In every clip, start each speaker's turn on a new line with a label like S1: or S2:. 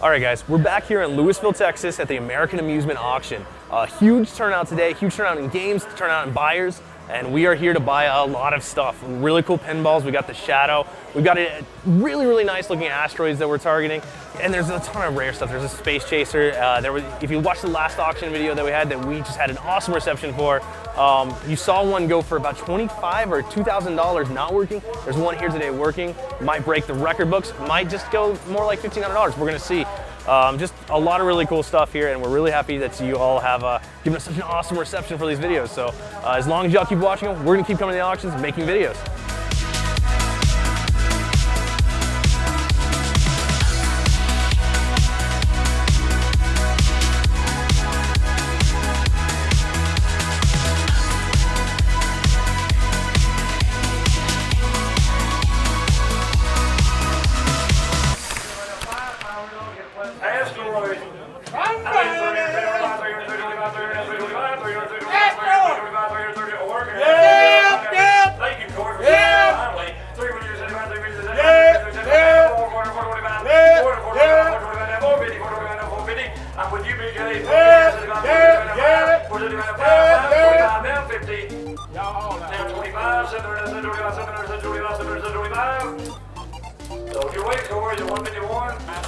S1: All right, guys, we're back here in Louisville, Texas at the American Amusement Auction. Huge turnout today, huge turnout in games, turnout in buyers, and we are here to buy a lot of stuff. Really cool pinballs. We got the Shadow. We've got a really nice looking asteroids that we're targeting, and there's a ton of rare stuff. There's a Space Chaser. If you watched the last auction video that we had, that we just had an awesome reception for, you saw one go for about $25,000 or $2,000 not working. There's one here today working. Might break the record books. Might just go more like $1,500. We're gonna see. Just a lot of really cool stuff here, and we're really happy that you all have given us such an awesome reception for these videos. So as long as y'all keep watching them, we're gonna keep coming to the auctions and making videos.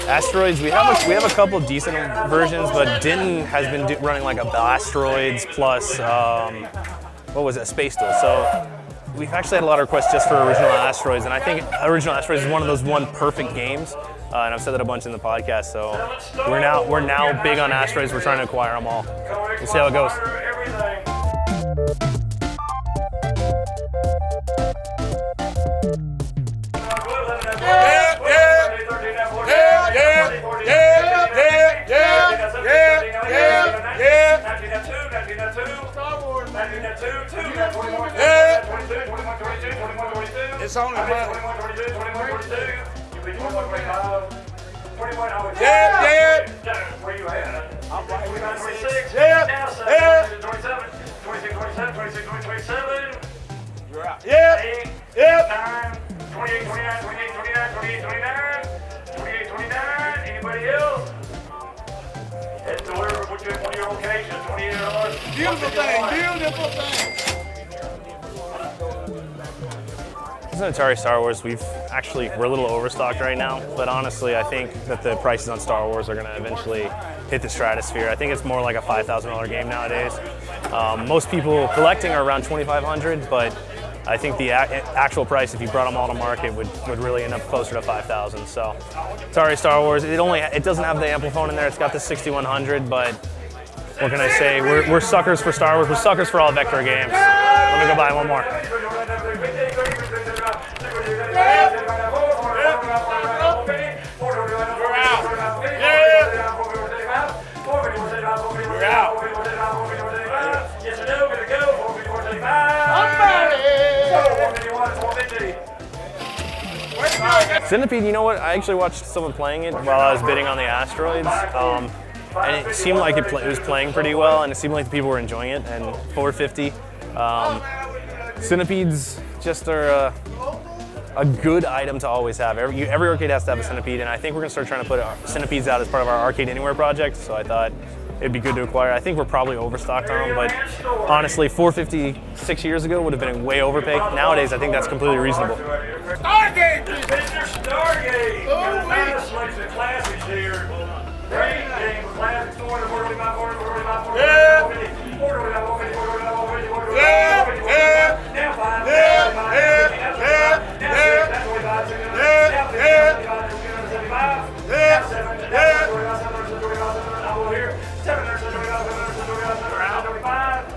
S1: Asteroids, we have a couple decent versions, but Denton has been running like a Blastoids plus what was it, Space Duel. So we've actually had a lot of requests just for original Asteroids, and I think original Asteroids is one of those perfect games. And I've said that a bunch in the podcast. So we're now big on Asteroids. We're trying to acquire them all. We'll see how it goes.
S2: It's only one. Where you at? I'm right here. 26. Now 27. 26, 27, 26, 27. You're out. 8, 9, 28, 29, 28, 29, 28, 29, 28, 29. Anybody else? Head to wherever, put you at one of your locations. $28. Beautiful thing, beautiful thing.
S1: This is an Atari Star Wars. We're a little overstocked right now, but honestly, I think that the prices on Star Wars are going to eventually hit the stratosphere. I think it's more like a $5,000 game nowadays. Most people collecting are around $2,500, but I think the actual price, if you brought them all to market, would really end up closer to $5,000. So, Atari Star Wars. It doesn't have the Ampliphone in there. It's got the 6100, but what can I say? We're suckers for Star Wars. We're suckers for all vector games. Let me go buy one more. Centipede, you know what? I actually watched someone playing it while I was bidding on the asteroids, and it seemed like it was playing pretty well, and it seemed like the people were enjoying it. And $450. Centipedes just are a good item to always have. Every arcade has to have a centipede, and I think we're gonna start trying to put centipedes out as part of our Arcade Anywhere project. So I thought it'd be good to acquire. I think we're probably overstocked on them, but honestly, $450 6 years ago would have been way overpaid. Nowadays, I think that's completely reasonable.
S2: Stargate! Mr. Stargate! Got a nice selection of classics here. Great game of classics. 445, 445, 450, 445, 450, 450, 450, now 5, now 6, now 25, now 75, now 7, now 45, I'm over here. 775, 775,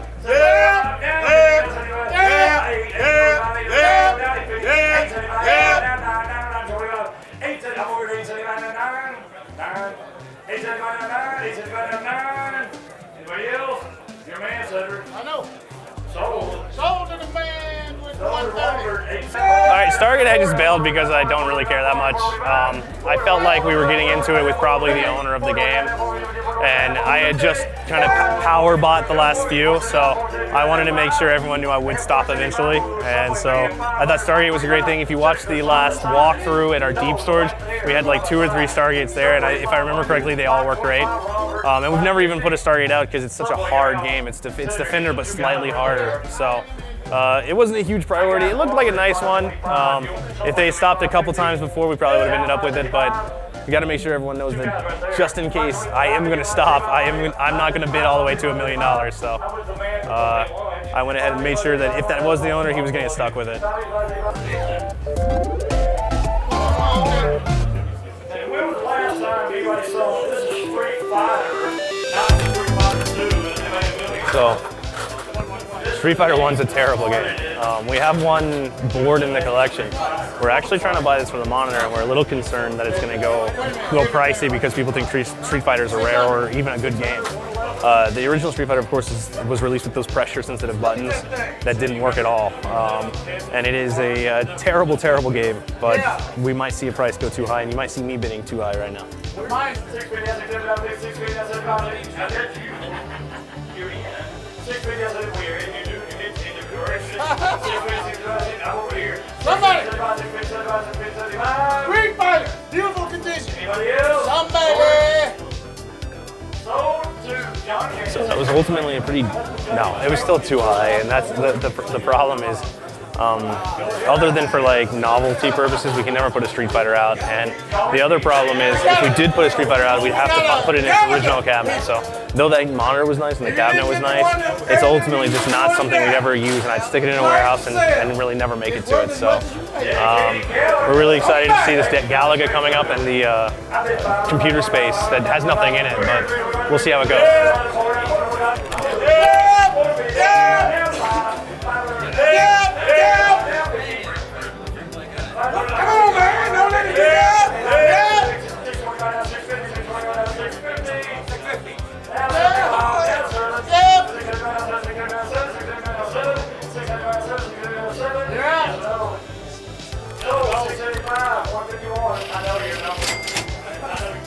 S3: Anybody else? Your man, Cedric.
S2: I know.
S3: Sold.
S2: Sold to the man with
S1: All right, Stargate, I just bailed because I don't really care that much. I felt like we were getting into it with probably the owner of the game, and I had just kind of power bought the last few, so I wanted to make sure everyone knew I would stop eventually. And so I thought Stargate was a great thing. If you watched the last walkthrough at our deep storage, we had like 2 or 3 Stargates there, and if I remember correctly, they all work great. And we've never even put a Stargate out because it's such a hard game. It's Defender, but slightly harder. So. It wasn't a huge priority. It looked like a nice one. If they stopped a couple times before, we probably would have ended up with it, but we got to make sure everyone knows that just in case I am going to stop, I'm not going to bid all the way to $1 million. So I went ahead and made sure that if that was the owner, he was going to get stuck with it.
S2: And when was the last time anybody saw this is Street Fighter, not Street Fighter 2, and they made a movie?
S1: So. Street Fighter 1's a terrible game. We have one board in the collection. We're actually trying to buy this for the monitor, and we're a little concerned that it's going to go pricey because people think Street Fighter's a rare or even a good game. The original Street Fighter, of course, was released with those pressure-sensitive buttons that didn't work at all. And it is a terrible, terrible game, but we might see a price go too high, and you might see me bidding too high right now.
S3: Somebody! Street Fighter! Beautiful condition!
S2: Anybody else?
S3: Somebody!
S1: So that was ultimately a pretty, no, it was still too high, and that's the problem is, other than for like novelty purposes, we can never put a Street Fighter out. And the other problem is, if we did put a Street Fighter out, we'd have to put it in its original cabinet. So though that monitor was nice and the cabinet was nice, it's ultimately just not something we'd ever use, and I'd stick it in a warehouse and really never make it to it. So we're really excited to see this Galagos coming up and the computer space that has nothing in it, but we'll see how it goes.
S3: Come on, man! Don't let it get up!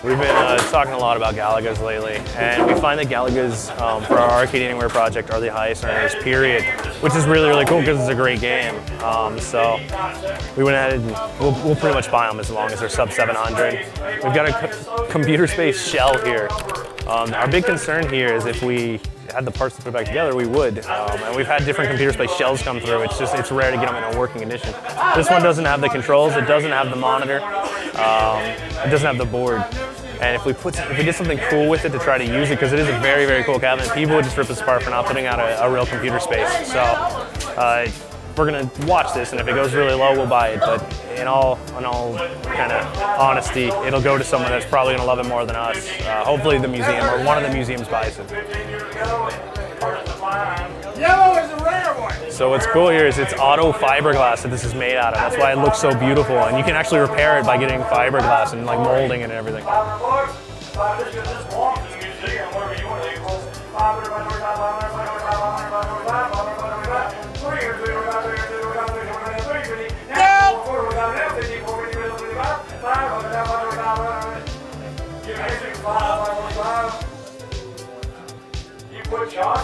S1: We've been talking a lot about Galagos lately, and we find that Galagos for our Arcade Anywhere project are the highest earners, period, which is really, really cool because it's a great game. So we went ahead and we'll pretty much buy them as long as they're sub 700. We've got a computer space shell here. Our big concern here is if we had the parts to put back together, we would. And we've had different computer space shells come through. It's rare to get them in a working condition. This one doesn't have the controls. It doesn't have the monitor. It doesn't have the board. And if we did something cool with it to try to use it, because it is a very, very cool cabinet, people would just rip us apart for not putting out a real computer space. So we're gonna watch this, and if it goes really low, we'll buy it. But in all kind of honesty, it'll go to someone that's probably gonna love it more than us. Hopefully the museum or one of the museums buys it.
S3: Yellow is a rare one!
S1: So what's cool here is it's auto fiberglass that this is made out of. That's why it looks so beautiful, and you can actually repair it by getting fiberglass and like molding it and everything.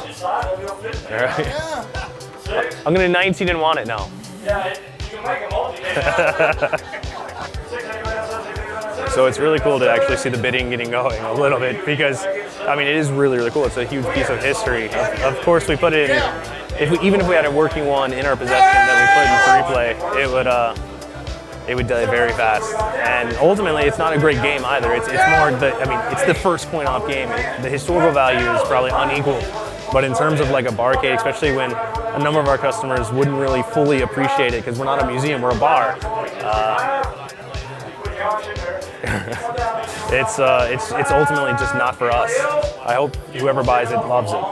S1: All right. I'm gonna 19 and want it now.
S2: Yeah, you can make a multi.
S1: So it's really cool to actually see the bidding getting going a little bit because, I mean, it is really, really cool. It's a huge piece of history. Of course, we put it in, even if we had a working one in our possession that we put in 3-play, it would die very fast. And ultimately, it's not a great game either. It's more it's the first coin-op game. The historical value is probably unequal. But in terms of like a barcade, especially when a number of our customers wouldn't really fully appreciate it because we're not a museum, we're a bar. It's ultimately just not for us. I hope whoever buys it loves it.